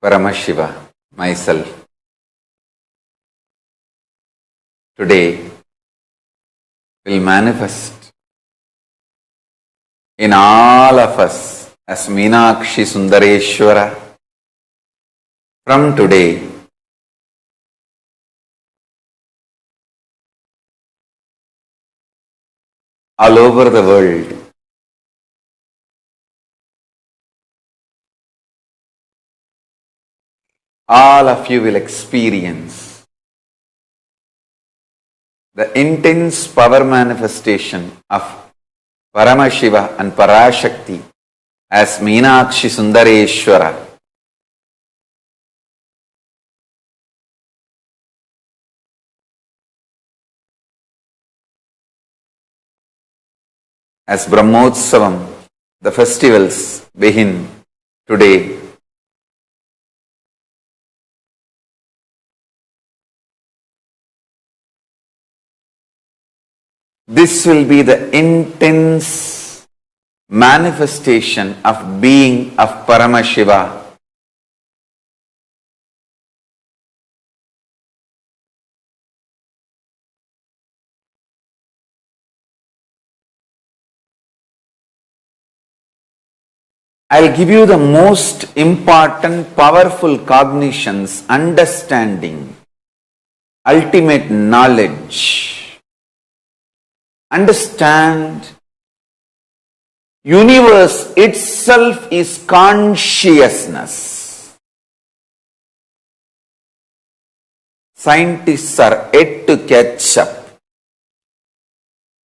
Paramashiva, myself, today will manifest in all of us as Meenakshi Sundareshwara. From today, all over the world, all of you will experience the intense power manifestation of Paramashiva and Parashakti as Meenakshi Sundareshwara. As Brahmotsavam, the festivals begin today. This will be the intense manifestation of being of Paramashiva. I'll give you the most important, powerful cognitions, understanding, ultimate knowledge. Understand, universe itself is consciousness. Scientists are yet to catch up.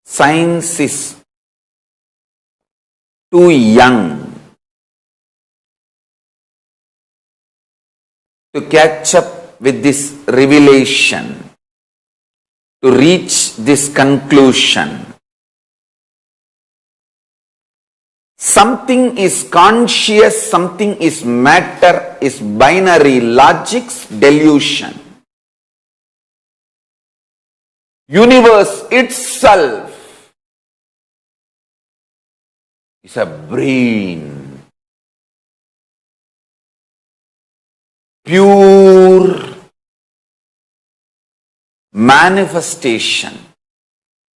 Science is too young to catch up with this revelation, to reach this conclusion. Something is conscious, something is matter, is binary, logic's delusion. Universe itself is a brain. Pure manifestation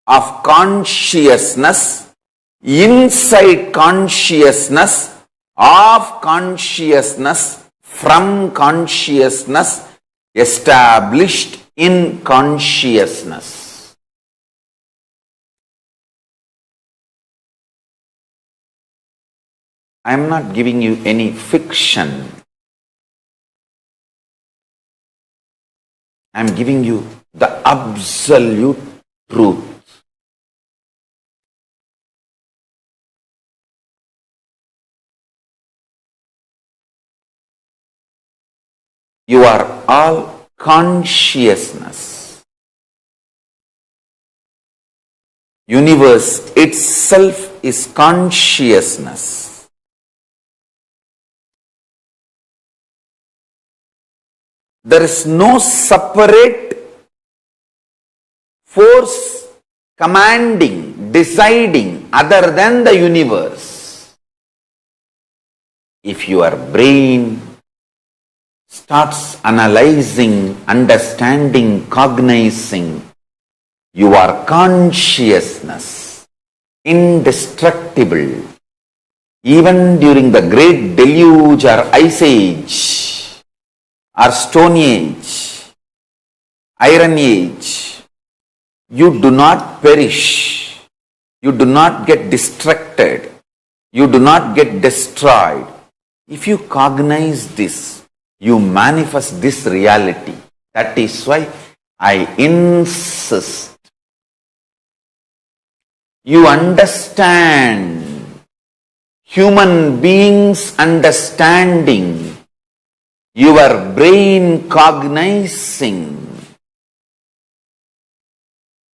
of consciousness, inside consciousness, of consciousness, from consciousness, established in consciousness. I am not giving you any fiction. I am giving you the absolute truth. You are all consciousness. Universe itself is consciousness. There is no separate force commanding, deciding other than the universe. If your brain starts analyzing, understanding, cognizing, you are consciousness, indestructible. Even during the great deluge or ice age, or stone age, iron age, you do not perish, you do not get distracted, you do not get destroyed. If you cognize this, you manifest this reality. That is why I insist you understand human beings understanding, your brain cognizing,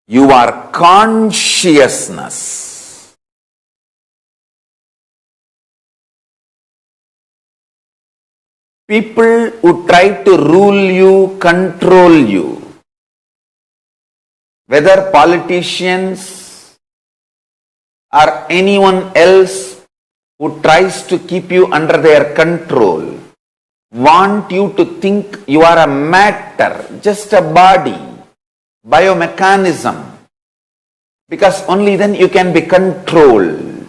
you are consciousness. People who try to rule you, control you, whether politicians or anyone else who tries to keep you under their control, want you to think you are a matter, just a body, biomechanism, because only then you can be controlled,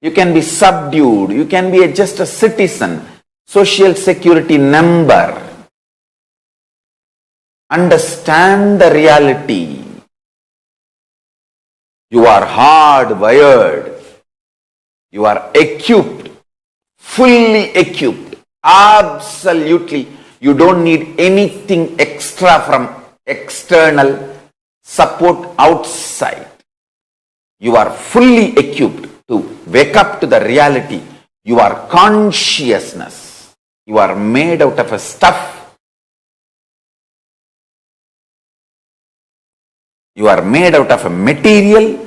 you can be subdued, you can be just a citizen, social security number. Understand the reality. You are hardwired. You are equipped, fully equipped, absolutely. You don't need anything extra from external support outside. You are fully equipped to wake up to the reality. You are consciousness. You are made out of a stuff. You are made out of a material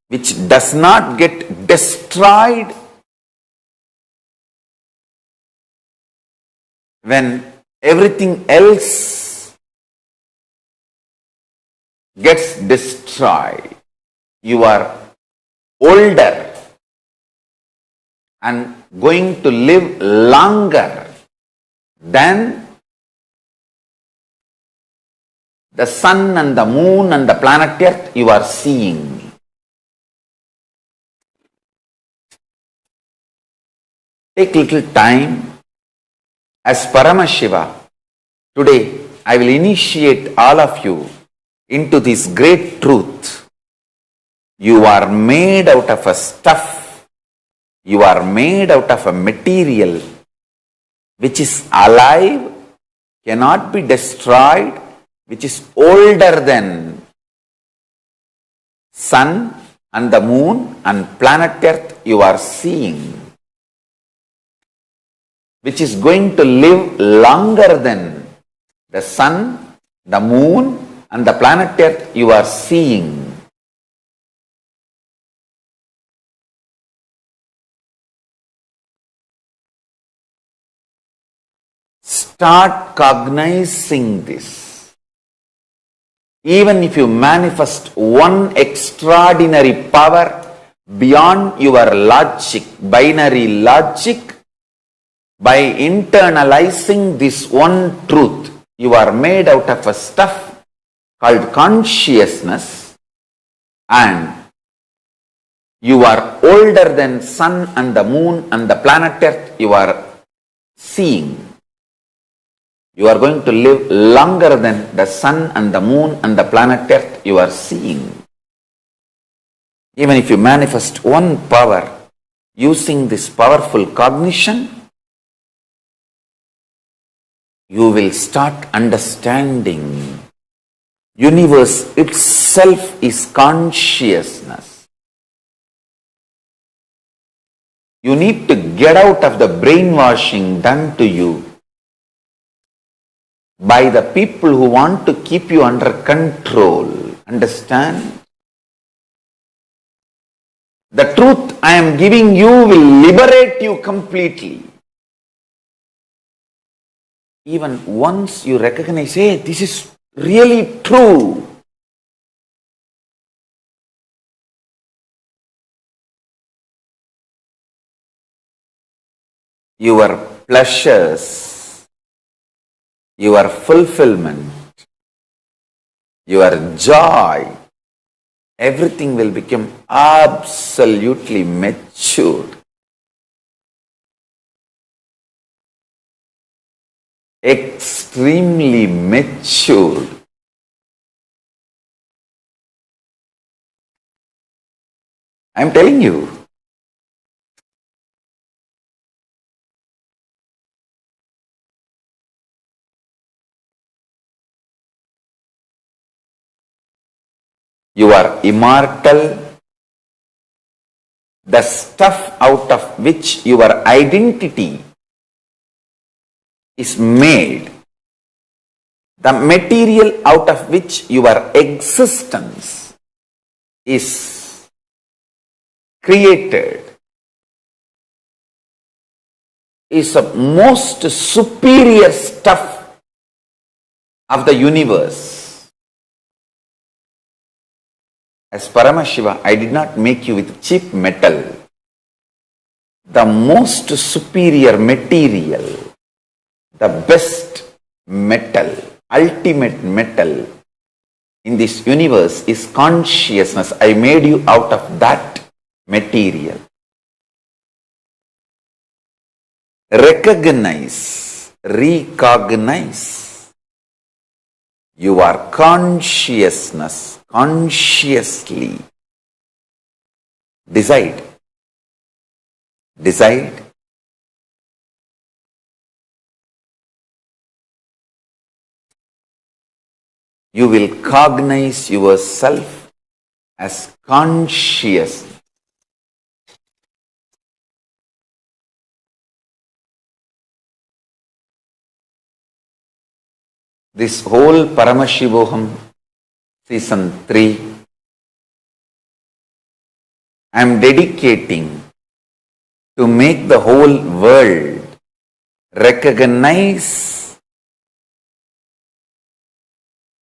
which does not get destroyed when everything else gets destroyed. You are older and going to live longer than the sun and the moon and the planet Earth you are seeing. Take little time. As Paramashiva, today I will initiate all of you into this great truth. You are made out of a stuff. You are made out of a material which is alive, cannot be destroyed, which is older than sun and the moon and planet Earth you are seeing, which is going to live longer than the sun, the moon and the planet Earth you are seeing. Start cognizing this. Even if you manifest one extraordinary power beyond your logic, binary logic, by internalizing this one truth, you are made out of a stuff called consciousness, and you are older than sun and the moon and the planet Earth you are seeing. You are going to live longer than the sun and the moon and the planet Earth you are seeing. Even if you manifest one power using this powerful cognition, you will start understanding universe itself is consciousness. You need to get out of the brainwashing done to you by the people who want to keep you under control. Understand? The truth I am giving you will liberate you completely. Even once you recognize, hey, this is really true. Your pleasures, your fulfillment, your joy, everything will become absolutely matured. Extremely matured. I am telling you. You are immortal. The stuff out of which your identity is made, the material out of which your existence is created, is the most superior stuff of the universe. As Paramashiva, I did not make you with cheap metal. The most superior material, The best metal, ultimate metal in this universe is consciousness. I made you out of that material. Recognize. You are consciousness. Consciously decide. You will cognize yourself as conscious. This whole Paramashivoham season 3, I am dedicating to make the whole world recognize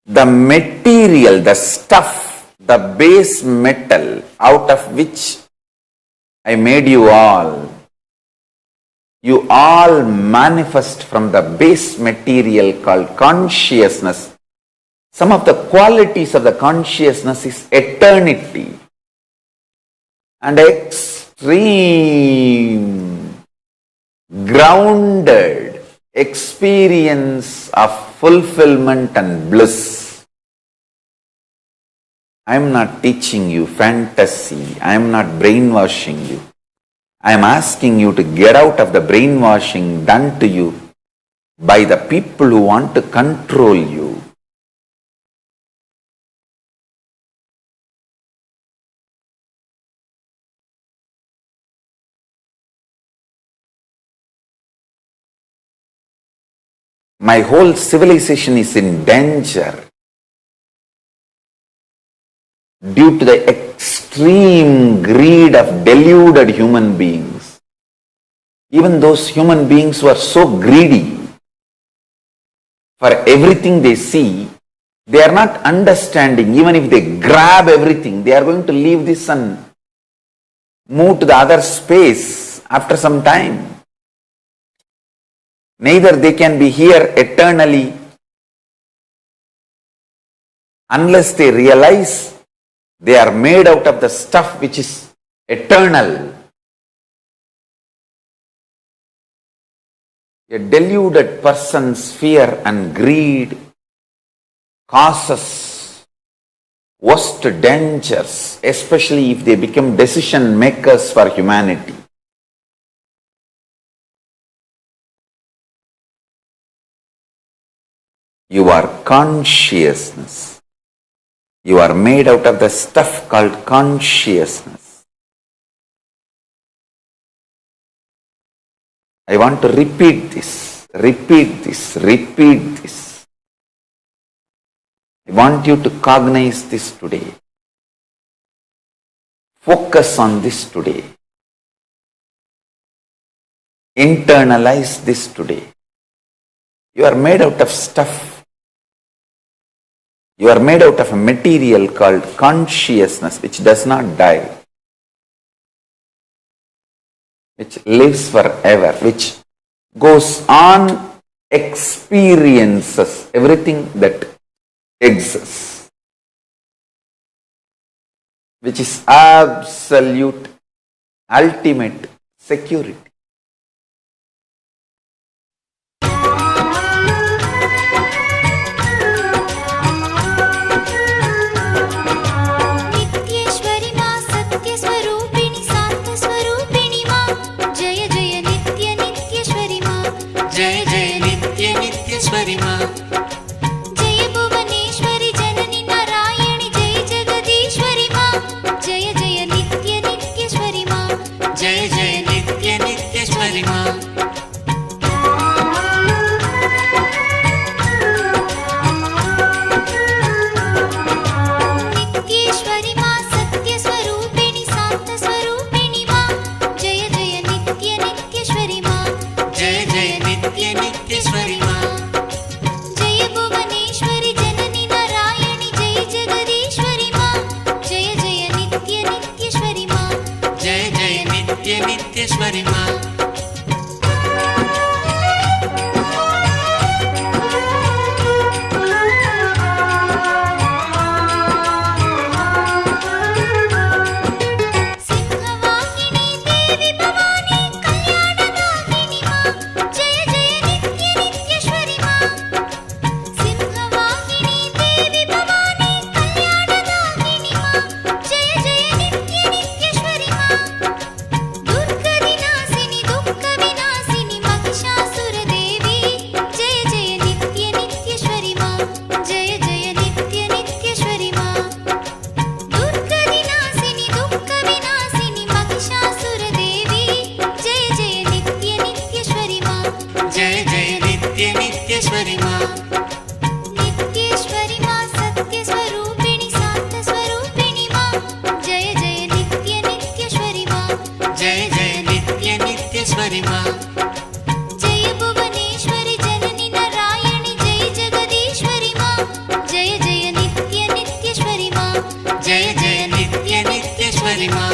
the material, the stuff, the base metal out of which I made you all. You all manifest from the base material called consciousness. Some of the qualities of the consciousness is eternity and extreme grounded experience of fulfillment and bliss. I am not teaching you fantasy. I am not brainwashing you. I am asking you to get out of the brainwashing done to you by the people who want to control you. My whole civilization is in danger due to the extreme greed of deluded human beings. Even those human beings who are so greedy for everything they see, they are not understanding. Even if they grab everything, they are going to leave this and move to the other space after some time. Neither they can be here eternally unless they realize they are made out of the stuff which is eternal. A deluded person's fear and greed causes worst dangers, especially if they become decision makers for humanity. You are consciousness. You are made out of the stuff called consciousness. I want to repeat this. I want you to cognize this today. Focus on this today. Internalize this today. You are made out of stuff. You are made out of a material called consciousness, which does not die, which lives forever, which goes on, experiences everything that exists, which is absolute, ultimate security. नित्येश्वरी माँ। नित्येश्वरि मा जय भुवनेश्वरि जननि नारायणि जय जगदीश्वरि मा जय जय नित्य नित्येश्वरि मा जय जय नित्य नित्येश्वरि मा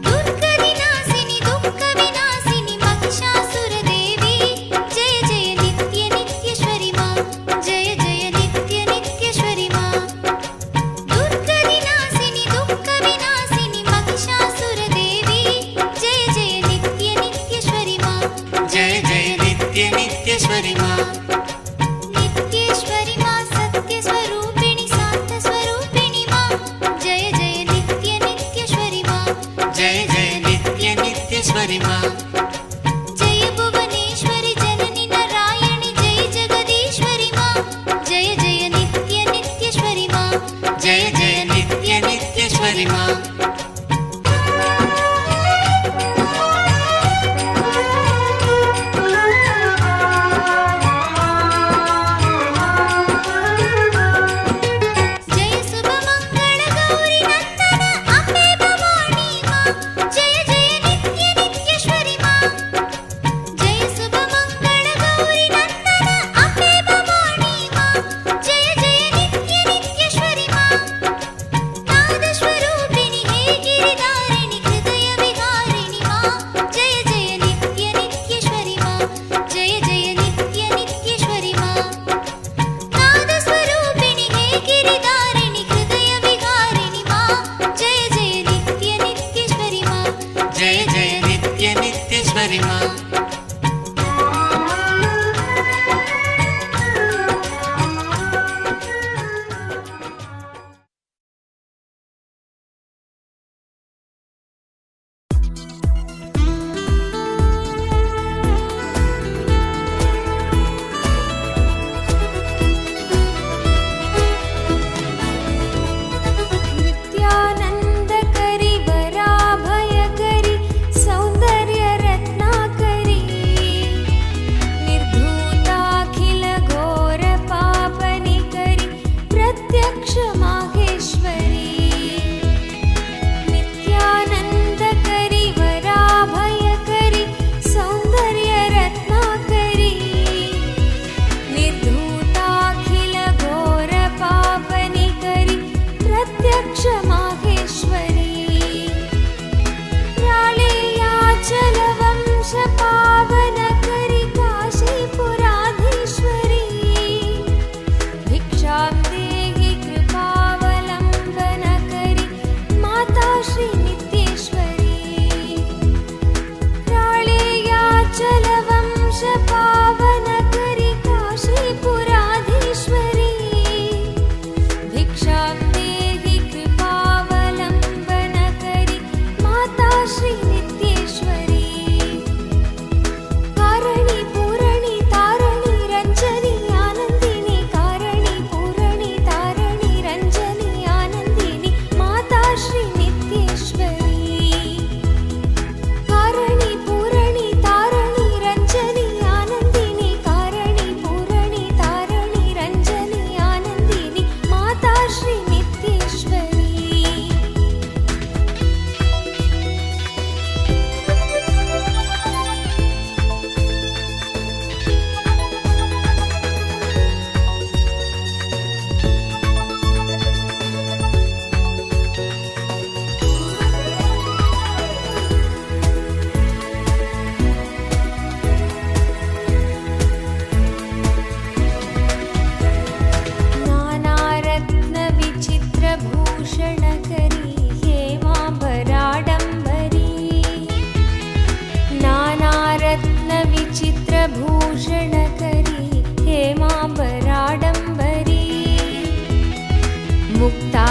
दुर्गदिनाशिनि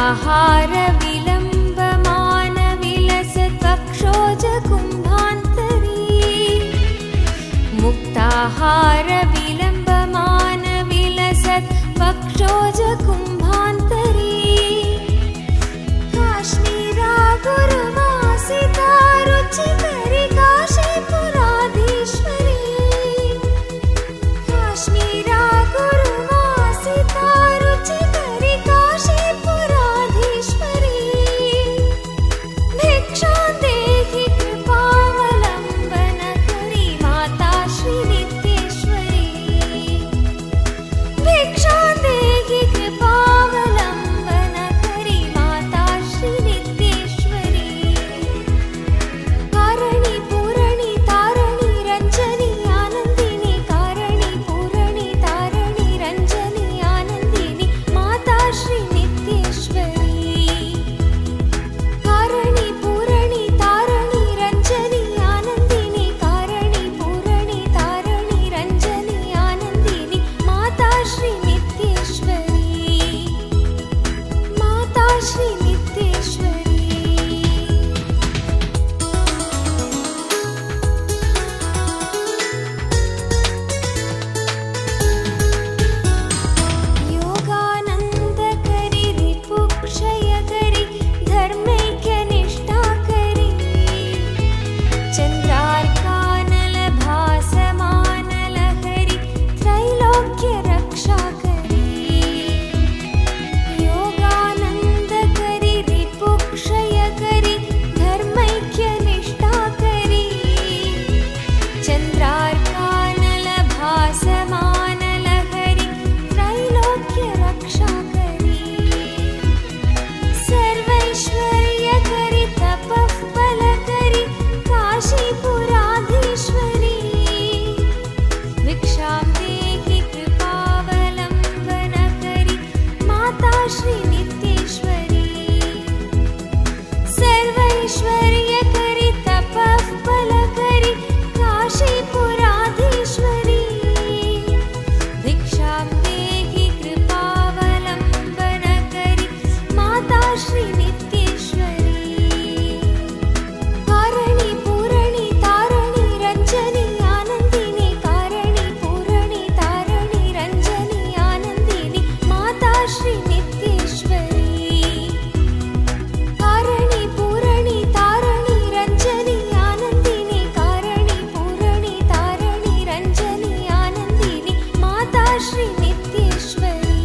मुक्ताहार विलम्बमान विलसत्वक्षोज कुम्भान्तरी मुक्ताहार विलम्बमान विलसत्वक्षोज कुम्भान्तरी काश्मीरा गुरुमासिता रुचिकरी काशीपुराधीश्वरी काश्मीरा गुरुमासिता रुचिकरी काशीपुराधीश्वरी भिक्षां देहि कृपावलम्बनकरी माता श्रीनित्येश्वरी भिक्षां देहि कृपावलम्बनकरी माता श्रीनित्येश्वरी कारणि पूरणि तारणि रञ्जनि आनन्दिनि कारणि पूरणि तारणि रञ्जनि आनन्दिनि माता श्रीनित्येश्वरी कारणि पूरणि तारणि रञ्जनि आनन्दिनि कारणि पूरणि तारणि रञ्जनि आनन्दिनि माता श्रीनित्येश्वरी माता श्रीनित्येश्वरी योगानन्दकरि रिपुक्षयकरि धर्मैक्यनिष्ठाकरि चन्द्रार्कानलभासमानलहरि त्रैलोक्यरक्षाकरि योगानन्दकरि रिपुक्षयकरि धर्मैक्यनिष्ठाकरि चन्द्रार्कानलभासमानलहरि त्रैलोक्यरक्षाकरि सर्वैश्वर्यकरि तपःफलकरि काशीपुराधीश्वरी भिक्षां देहि कृपावलम्बनकरि माता श्रीनित्येश्वरी सर्वैश्वर्यकरि तपःफलकरि काशीपुराधीश्वरी भिक्षां देहि कृपावलम्बनकरि माता श्रीनित्येश्वरी कारणि पूरणि तारणि रञ्जनि आनन्दिनि कारणि पूरणि तारणि रञ्जनि आनन्दिनि माता श्रीनित्येश्वरी कारणि पूरणि तारणि रञ्जनि आनन्दिनि कारणि पूरणि तारणि रञ्जनि आनन्दिनि माता श्रीनित्येश्वरी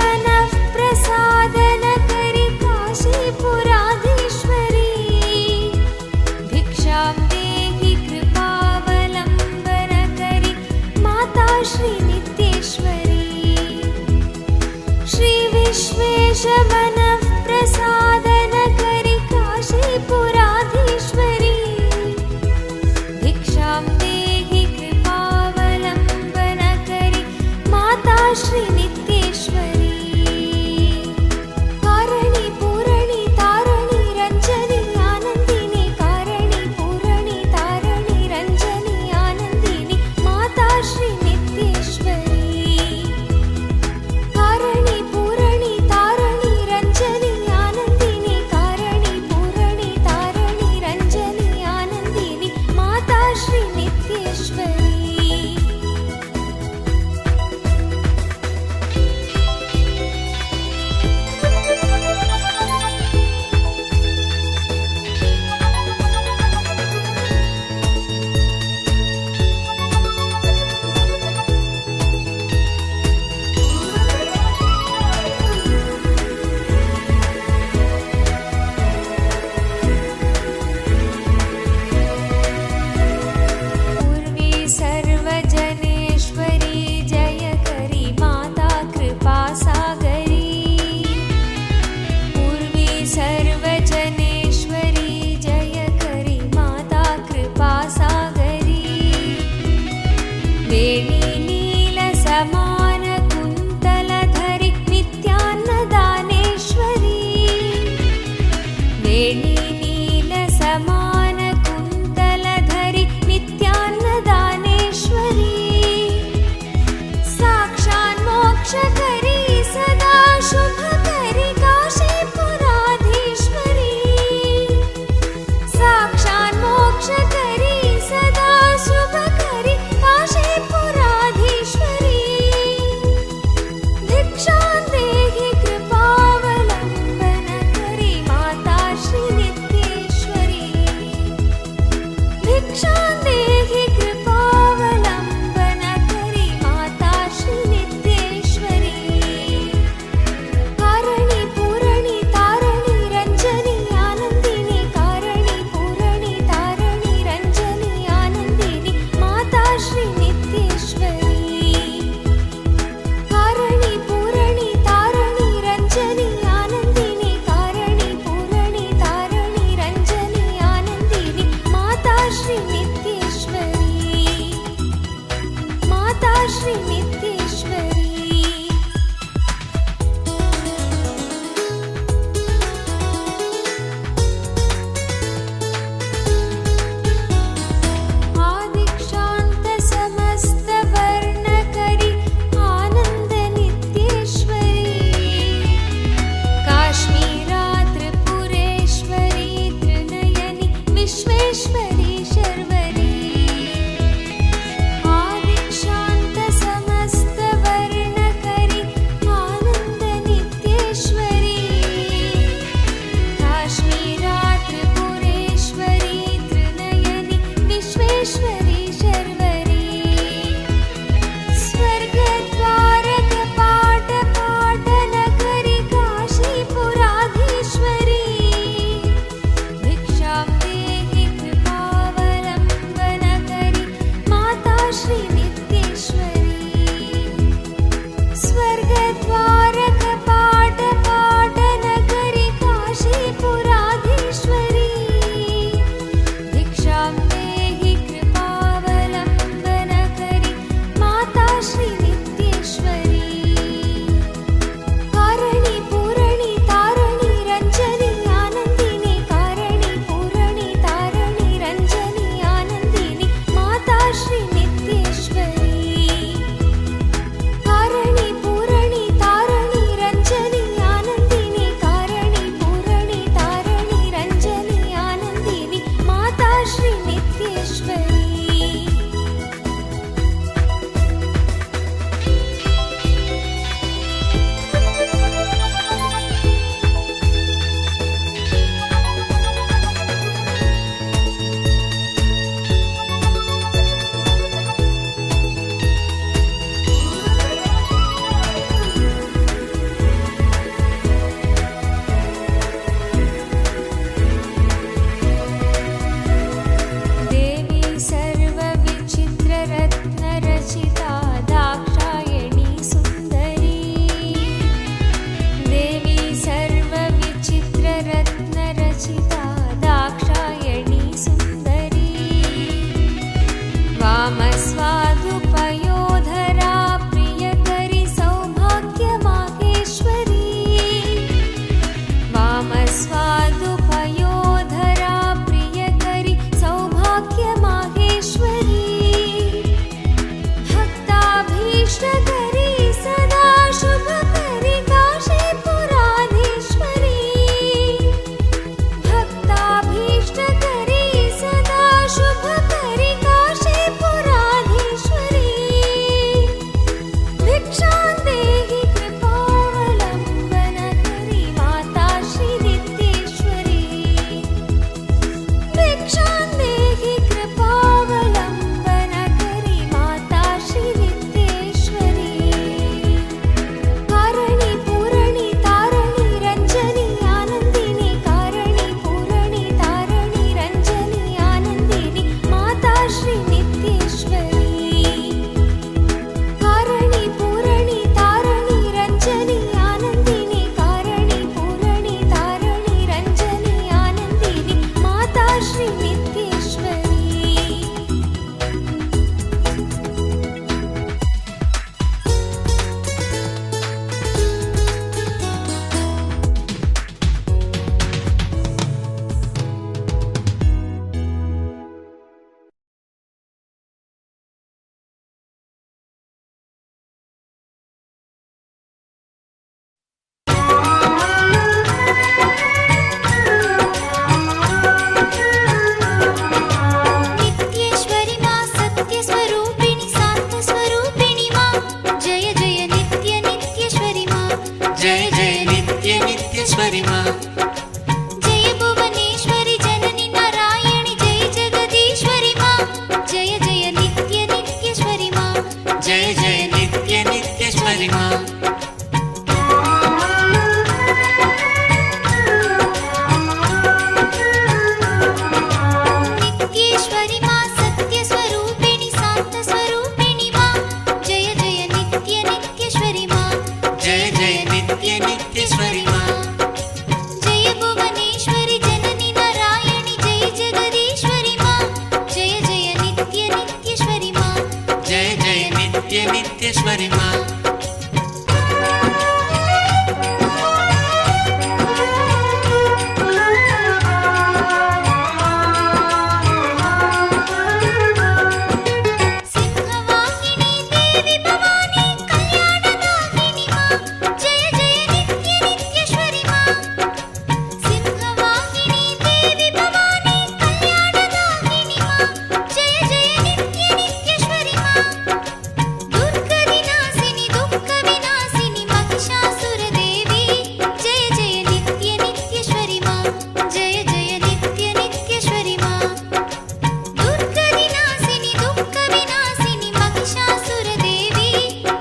मनः प्रसादनकरि काशीपुराधीश्वरी भिक्षां देहि कृपावलम्बनकरि माता श्रीनित्येश्वरी श्रीविश्वेशमनः प्रसादनकरि काशीपुराधीश्वरी भिक्षां देहि कृपावलम्बनकरि माता श्रीनित्येश्वरी कारणि पूरणि तारणि रञ्जनि आनन्दिनि कारणि पूरणि तारणि रञ्जनि आनन्दिनि माता श्रीनित्येश्वरी कारणि पूरणि तारणि रञ्जनि आनन्दिनि जय जय नित्य नित्येश्वरि मा जय भुवनेश्वरि जननि नारायणि जय जगदीश्वरि मा जय जय नित्य नित्येश्वरि मा जय जय नित्य नित्येश्वरि मा नित्येश्वरि मा सत्यस्वरूपिणि शान्तस्वरूपिणि मा जय जय नित्य नित्येश्वरि मा जय जय नित्य नित्येश्वरि मा जय भुवनेश्वरि जननि नारायणि जय जगदीश्वरि मा जय जय नित्य नित्येश्वरि मा जय जय नित्य नित्येश्वरि मा सिंहवाहिनी देवी भवानी कल्याणदायिनी मा जय जय नित्य नित्येश्वरि मा सिंहवाहिनी देवी भवानी कल्याणदायिनी मा जय जय नित्य नित्येश्वरि मा दुर्गविनाशिनी दुःखविनाशिनी महिषासुरदेवी जय जय नित्य नित्येश्वरि मा जय जय नित्य नित्येश्वरि मा दुर्गविनाशिनी दुःखविनाशिनी महिषासुरदेवी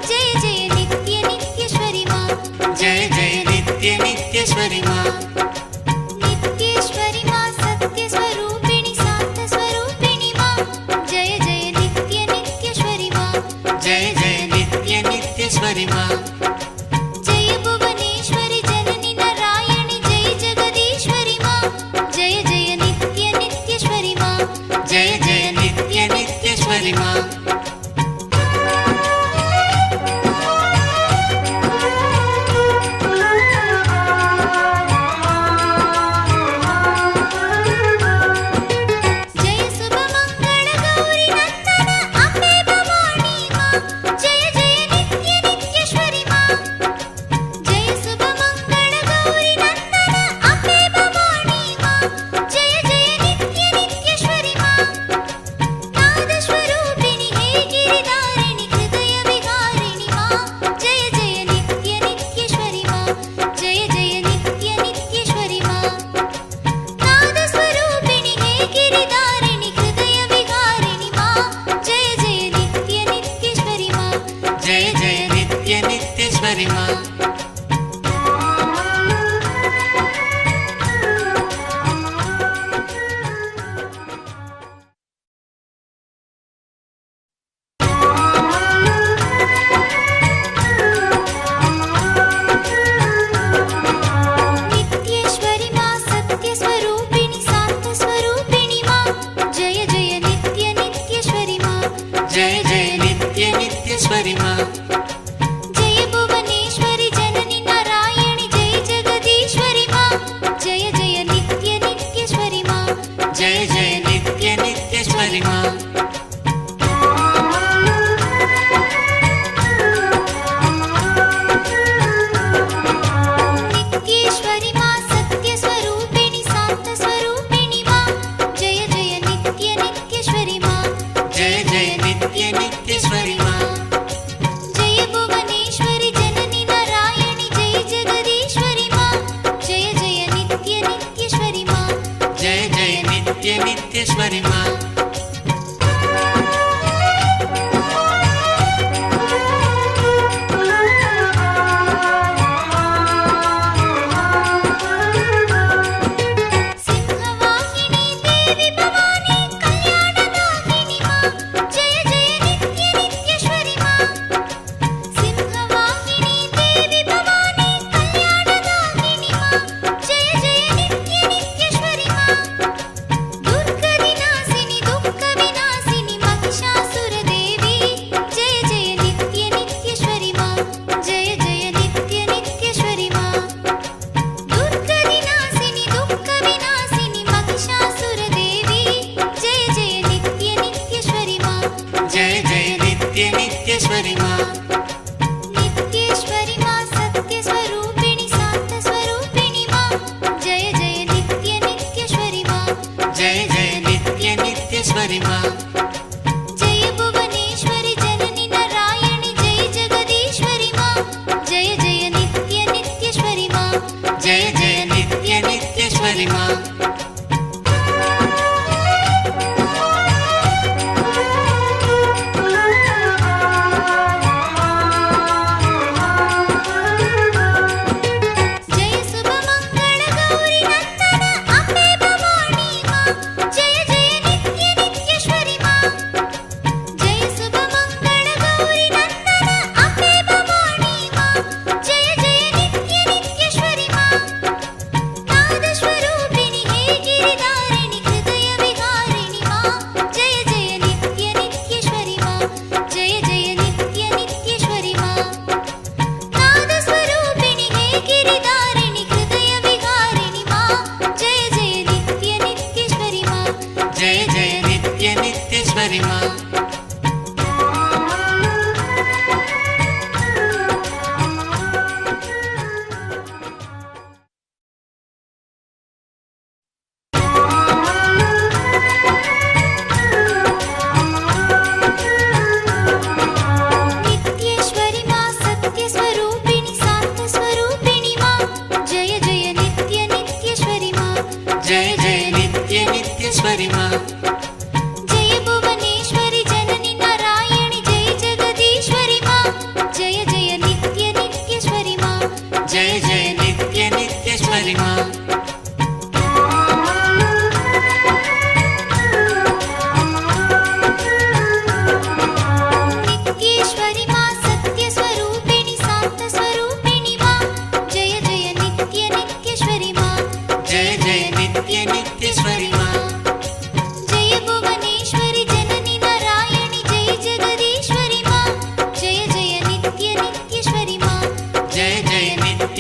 जय जय नित्य नित्येश्वरि मा जय जय नित्य नित्येश्वरि मा नित्येश्वरि मा सत्यस्वरूपिणि शान्तस्वरूपिणि मा जय जय नित्य नित्येश्वरि मा जय जय नित्य नित्येश्वरि मा जय भुवनेश्वरि जननि नारायणि जय जगदीश्वरि मा जय जय नित्य नित्येश्वरि मा जय जय नित्य नित्येश्वरि मा जय शुभमङ्गल गौरि नन्दन अम्बे भवानी मा जय जय नित्य नित्येश्वरि मा जय शुभमङ्गल गौरि नन्दन अम्बे भवानी मा जय जय नित्य नित्येश्वरि मा नादस्वरूपिणि हे गिरिधारिणि हृदय विहारिणि मा जय जय नित्य नित्येश्वरि मा जय जय नित्य नित्येश्वरि मा नादस्वरूपिणि हे गिरिधारिणि हृदय विहारिणि मा जय जय नित्य नित्येश्वरि मा जय जय नित्य नित्येश्वरि मा नित्येश्वरि मा सत्यस्वरूपिणि शान्तस्वरूपिणि मा जय जय नित्य नित्येश्वरि मा जय जय नित्य नित्येश्वरि मा जय भुवनेश्वरि जननि नारायणि जय जगदीश्वरि मा जय जय नित्य नित्येश्वरि मा जय जय नित्य नित्येश्वरि मा नित्येश्वरि मा सत्यस्वरूपिणि शान्तस्वरूपिणि मा जय जय नित्य नित्येश्वरि मा जय जय नित्य नित्येश्वरि मा जय भुवनेश्वरि जननि नारायणि जय जगदीश्वरि मा जय जय नित्य नित्येश्वरि मा जय जय नित्य नित्येश्वरि मा सिंहवाहिनी देवी भवानी कल्याणदायिनी मा जय जय नित्य नित्येश्वरि मा सिंहवाहिनी देवी भवानी कल्याणदायिनी मा जय जय नित्य नित्येश्वरि मा दुर्गविनाशिनी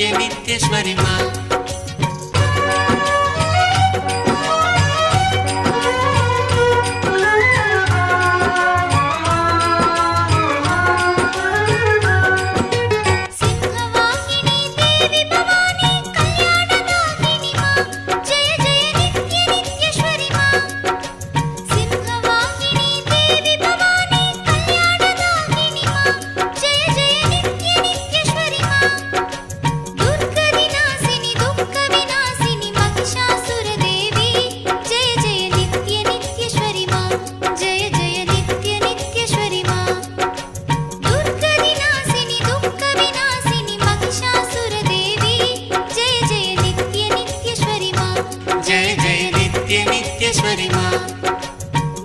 नित्य नित्येश्वरि मा ಸಿಂಹವಾಹಿನಿ ದೇವಿ ಭವಾನಿ ಕಲ್ಯಾಣದಾಯಿನಿ ಮಾ ಜಯ ಜಯ ನಿತ್ಯ ನಿತ್ಯೇಶ್ವರಿ ಮಾ ಸಿಂಹವಾಹಿನಿ ದೇವಿ ಭವಾನಿ ಕಲ್ಯಾಣದಾಯಿನಿ ಮಾ ಜಯ ಜಯ ನಿತ್ಯ ನಿತ್ಯೇಶ್ವರಿ ಮಾ ದುರ್ಗ ವಿನಾಶಿನಿ ದುಃಖ ವಿನಾಶಿನಿ ಮಹಿಷಾಸುರ ದೇವಿ ಜಯ ಜಯ ನಿತ್ಯ ನಿತ್ಯೇಶ್ವರಿ ಮಾ ಜಯ ಜಯ ನಿತ್ಯ ನಿತ್ಯೇಶ್ವರಿ ಮಾ ದುರ್ಗ ವಿನಾಶಿನಿ ದುಃಖ ವಿನಾಶಿನಿ ಮಹಿಷಾಸುರ ದೇವಿ ಜಯ ಜಯ ನಿತ್ಯ ನಿತ್ಯೇಶ್ವರಿ ಮಾ जय जय नित्य नित्येश्वरि मा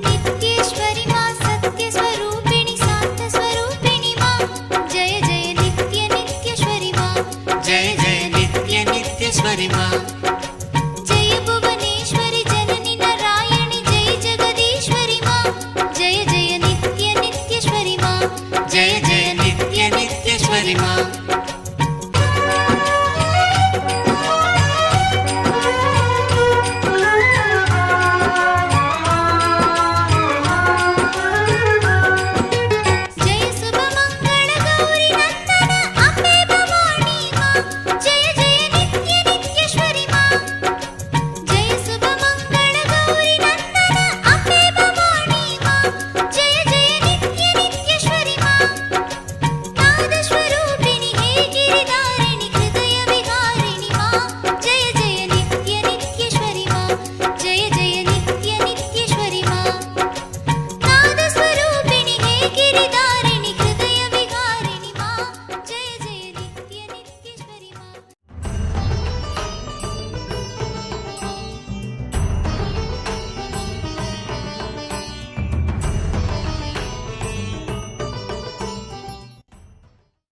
ನಿತ್ಯೇಶ್ವರಿ ಮಾ ಸತ್ಯ ಸ್ವರೂಪಿಣಿ ಶಾಂತ ಸ್ವರೂಪಿಣಿ ಮಾ ಜಯ ಜಯ ನಿತ್ಯ ನಿತ್ಯೇಶ್ವರಿ ಮಾ जय जय नित्य नित्येश्वरि मा